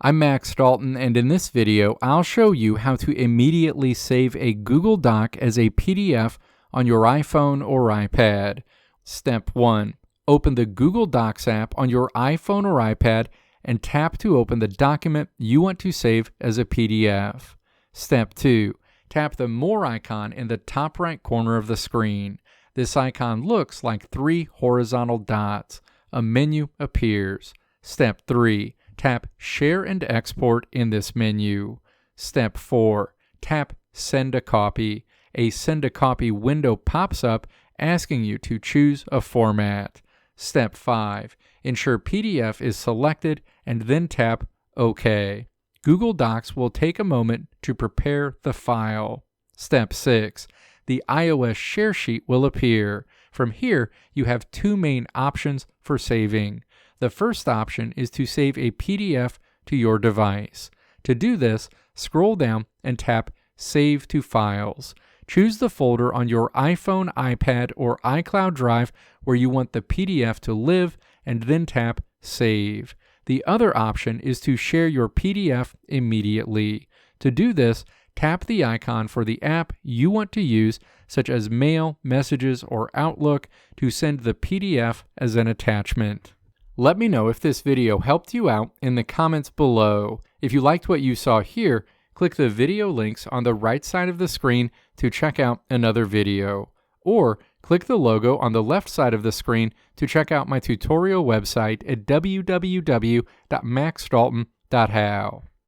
I'm Max Dalton, and in this video, I'll show you how to immediately save a Google Doc as a PDF on your iPhone or iPad. Step 1. Open the Google Docs app on your iPhone or iPad and tap to open the document you want to save as a PDF. Step 2. Tap the More icon in the top right corner of the screen. This icon looks like 3 horizontal dots. A menu appears. Step 3. Tap Share and Export in this menu. Step 4. Tap Send a Copy. A Send a Copy window pops up asking you to choose a format. Step 5. Ensure PDF is selected and then tap OK. Google Docs will take a moment to prepare the file. Step 6. The iOS share sheet will appear. From here, you have 2 main options for saving. The first option is to save a PDF to your device. To do this, scroll down and tap Save to Files. Choose the folder on your iPhone, iPad, or iCloud Drive where you want the PDF to live and then tap Save. The other option is to share your PDF immediately. To do this, tap the icon for the app you want to use, such as Mail, Messages, or Outlook, to send the PDF as an attachment. Let me know if this video helped you out in the comments below. If you liked what you saw here, click the video links on the right side of the screen to check out another video. Or click the logo on the left side of the screen to check out my tutorial website at www.maxdalton.how.